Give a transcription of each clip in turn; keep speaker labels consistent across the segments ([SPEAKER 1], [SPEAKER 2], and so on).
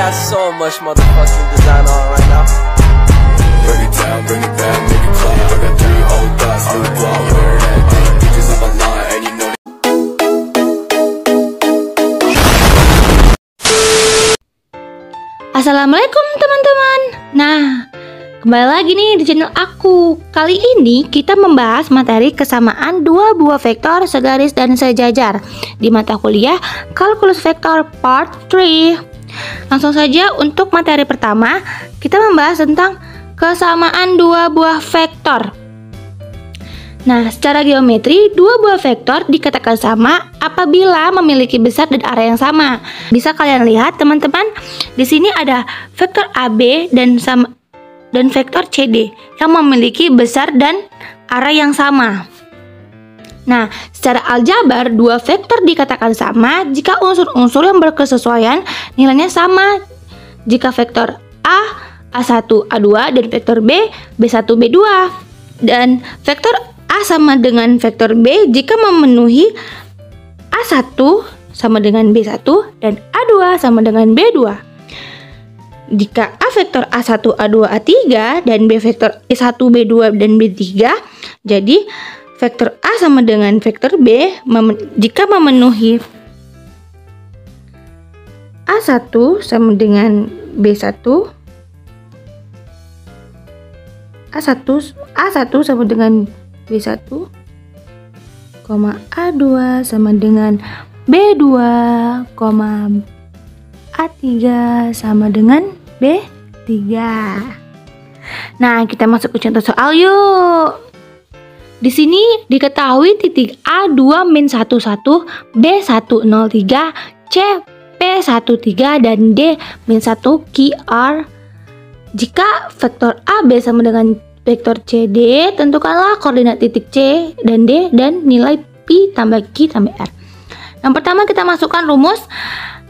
[SPEAKER 1] got so much motherfucking design on right now. Bring it down, bring it back, make it clap. I got 3 old thoughts, new block, where that thing, bitches on my line, and you know.
[SPEAKER 2] Assalamualaikum teman-teman. Nah, kembali lagi nih di channel aku. Kali ini kita membahas materi kesamaan dua buah vektor segaris dan sejajar di mata kuliah Kalkulus Vektor Part 3. Langsung saja untuk materi pertama, kita membahas tentang kesamaan dua buah vektor. Nah, secara geometri, dua buah vektor dikatakan sama apabila memiliki besar dan area yang sama. Bisa kalian lihat teman-teman, di sini ada vektor AB dan vektor CD yang memiliki besar dan area yang sama. Nah, secara aljabar, dua vektor dikatakan sama jika unsur-unsur yang berkesesuaian nilainya sama. Jika vektor A, A1, A2, dan vektor B, B1, B2. Dan vektor A sama dengan vektor B jika memenuhi A1 sama dengan B1 dan A2 sama dengan B2. Jika A vektor A1, A2, A3 dan B vektor E1, B2 dan B3, jadi vektor A sama dengan vektor B jika memenuhi A1 sama dengan B1, A1 sama dengan B1, A2 sama dengan B2, A3 sama dengan B3. Nah, kita masuk ke contoh soal yuk. Di sini diketahui titik A2 min 11, B103, C P13 dan D min 1 QR. Jika vektor AB sama dengan vektor CD, tentukanlah koordinat titik C dan D dan nilai pi tambah Q tambah R. Yang pertama kita masukkan rumus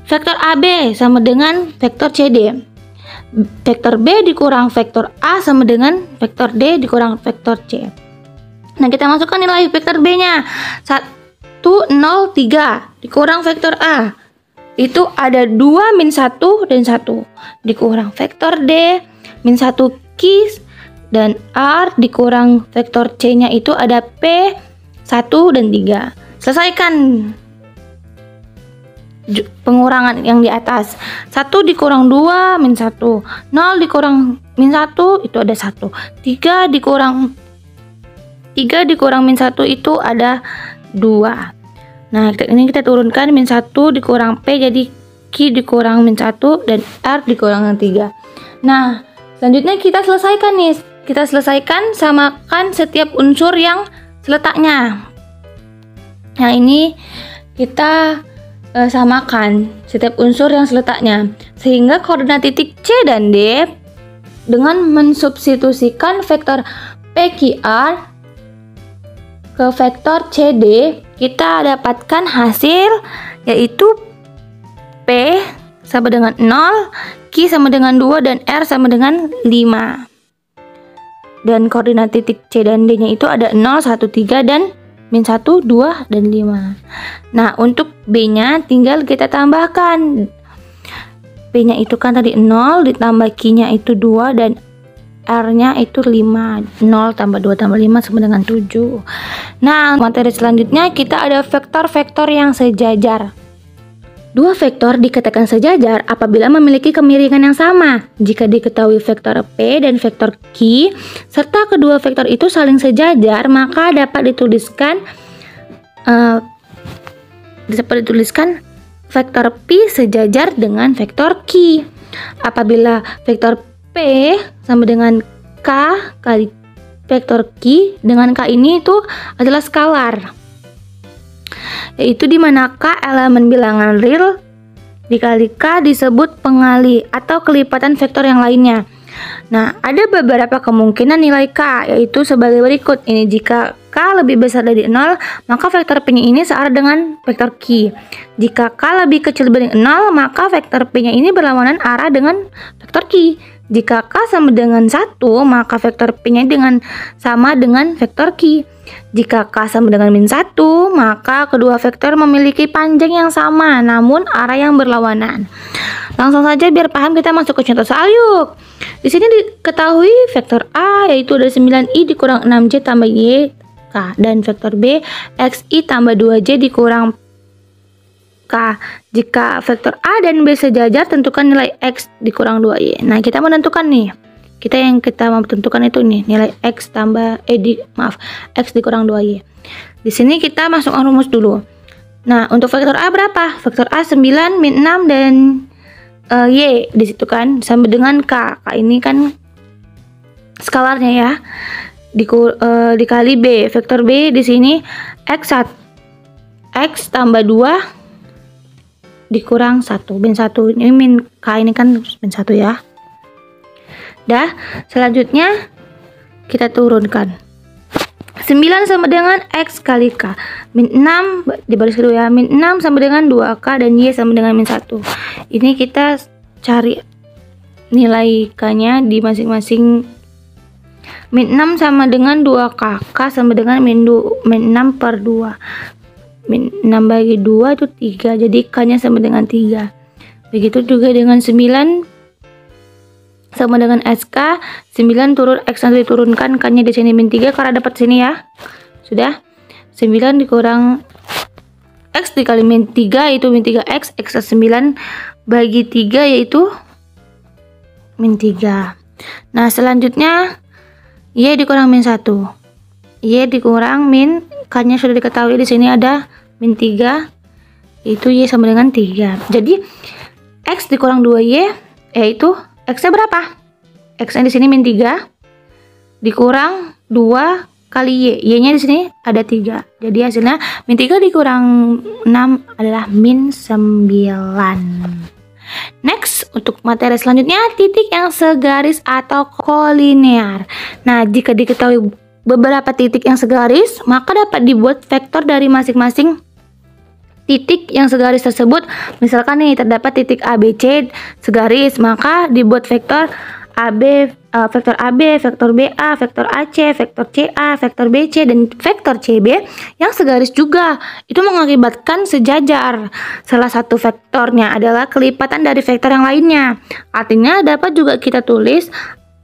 [SPEAKER 2] vektor AB sama dengan vektor CD. Vektor B dikurang vektor A sama dengan vektor D dikurang vektor C. Nah, kita masukkan nilai vektor B-nya. 103 dikurang vektor A. Itu ada 2 min 1 dan 1. Dikurang vektor D min 1 Q dan R dikurang vektor C-nya itu ada P 1 dan 3. Selesaikan pengurangan yang di atas. 1 dikurang 2 min 1, 0 dikurang min 1 itu ada 1. 3 dikurang min 1 itu ada 2. Nah, ini kita turunkan min 1 dikurang P jadi Q dikurang min 1 dan R dikurang 3. Nah, selanjutnya kita selesaikan nih. Kita selesaikan, samakan setiap unsur yang seletaknya. Nah, ini kita samakan setiap unsur yang seletaknya. Sehingga koordinat titik C dan D dengan mensubstitusikan vektor PQR ke vektor CD, kita dapatkan hasil yaitu P sama dengan 0, Q sama dengan 2, dan R sama dengan 5. Dan koordinat titik C dan D nya itu ada 0, 1, 3, dan min 1, 2, dan 5. Nah, untuk B nya tinggal kita tambahkan. P nya itu kan tadi 0, ditambah Q nya itu 2, dan R nya itu 5. 0 tambah 2 tambah 5 sama dengan 7. Nah, materi selanjutnya kita ada vektor-vektor yang sejajar. Dua vektor dikatakan sejajar apabila memiliki kemiringan yang sama. Jika diketahui vektor P dan vektor Q serta kedua vektor itu saling sejajar, maka dapat dituliskan vektor P sejajar dengan vektor Q. Apabila vektor P sama dengan K kali vektor Q, dengan K ini itu adalah skalar, yaitu dimana K elemen bilangan real dikali K disebut pengali atau kelipatan vektor yang lainnya. Nah, ada beberapa kemungkinan nilai K, yaitu sebagai berikut. Ini jika K lebih besar dari 0, maka vektor P-nya ini searah dengan vektor Q. Jika K lebih kecil dari 0, maka vektor P-nya ini berlawanan arah dengan vektor Q. Jika K sama dengan 1, maka vektor P-nya sama dengan vektor Q. Jika K sama dengan min 1, maka kedua vektor memiliki panjang yang sama namun arah yang berlawanan. Langsung saja biar paham kita masuk ke contoh soal yuk. Di sini diketahui vektor A yaitu ada 9i dikurang 6j tambah y k, dan vektor B xi tambah 2j dikurang k. Jika vektor A dan B sejajar, tentukan nilai x dikurang 2y. Nah, kita menentukan nih. Kita mau tentukan itu nih, nilai x tambah x dikurang 2y. Di sini kita masukkan rumus dulu. Nah, untuk vektor A berapa? Vektor A 9 min 6 dan y di situ kan sama dengan k. K ini kan skalarnya ya. Dikali B. Vektor B di sini x tambah 2 dikurang 1, min 1. Ini min k ini kan min 1 ya. Dah, selanjutnya kita turunkan. 9 sama dengan x kali k. Min 6 di baris kedua ya. Min 6 sama dengan 2k dan y sama dengan min 1. Ini kita cari nilai k-nya di masing-masing. Min 6 sama dengan 2k. K sama dengan min 6 per 2. Min 6 bagi 2 itu 3. Jadi k-nya sama dengan 3. Begitu juga dengan 9 sama dengan SK. 9 turun x nanti diturunkan, k-nya di sini min 3 karena dapat sini ya. Sudah. 9 dikurang x dikali min 3 yaitu min 3x. X 9 bagi 3 yaitu min 3. Nah, selanjutnya y dikurang min 1. Y dikurang min, k-nya sudah diketahui di sini ada min 3, itu y sama dengan 3. Jadi x dikurang 2y yaitu x-nya berapa? X-nya di sini min 3 dikurang 2 kali y. Y-nya di sini ada 3. Jadi hasilnya min 3 dikurang 6 adalah min 9. Next, untuk materi selanjutnya, titik yang segaris atau kolinear. Nah, jika diketahui beberapa titik yang segaris, maka dapat dibuat vektor dari masing-masing titik yang segaris tersebut. Misalkan nih terdapat titik ABC segaris, maka dibuat vektor AB, vektor AB, vektor BA, vektor AC, vektor CA, vektor BC, dan vektor CB yang segaris juga. Itu mengakibatkan sejajar. Salah satu vektornya adalah kelipatan dari vektor yang lainnya. Artinya dapat juga kita tulis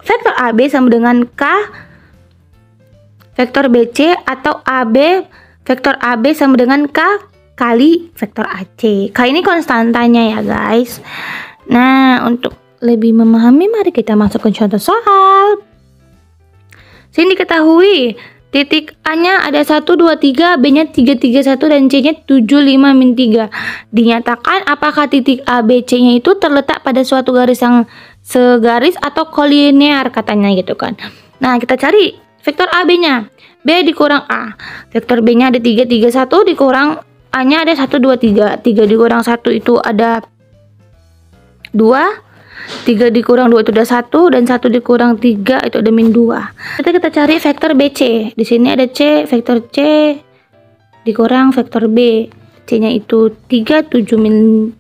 [SPEAKER 2] vektor AB sama dengan K vektor BC, atau vektor AB sama dengan K kali vektor AC. K ini konstantanya ya guys. Nah, untuk lebih memahami, mari kita masuk ke contoh soal. Sini diketahui titik A-nya ada 1, 2, 3, B-nya 3, 3, 1, dan C-nya 7, 5, min 3. Dinyatakan apakah titik A, B, C-nya itu terletak pada suatu garis yang segaris atau kolinear katanya gitu kan. Nah, kita cari vektor AB-nya. B dikurang A. Vektor B-nya ada 3, 3, 1 dikurang A-nya ada 1, 2, 3. 3 dikurang 1 itu ada 2. 3 dikurang 2 itu ada 1, dan 1 dikurang 3 itu ada min 2. Kita cari vektor BC. Di sini ada C, vektor C dikurang vektor B. C-nya itu 3, 7, 5,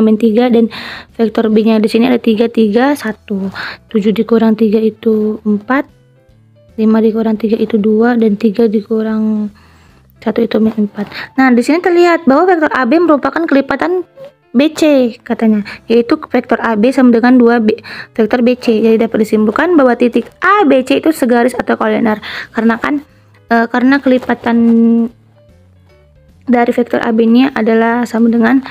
[SPEAKER 2] min 3, dan vektor B-nya di sini ada 3, 3, 1. 7 dikurang 3 itu 4. 5 dikurang 3 itu 2, dan 3 dikurang 1 itu min 4. Nah, di sini terlihat bahwa vektor AB merupakan kelipatan BC katanya, yaitu vektor AB sama dengan 2 vektor BC. Jadi dapat disimpulkan bahwa titik ABC itu segaris atau kolinear karena kelipatan dari vektor AB-nya adalah sama dengan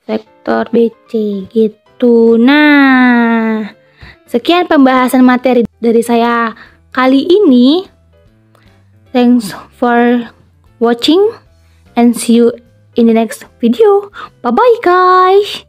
[SPEAKER 2] vektor BC gitu. Nah, sekian pembahasan materi dari saya kali ini. Thanks for watching and see you in the next video. Bye bye guys.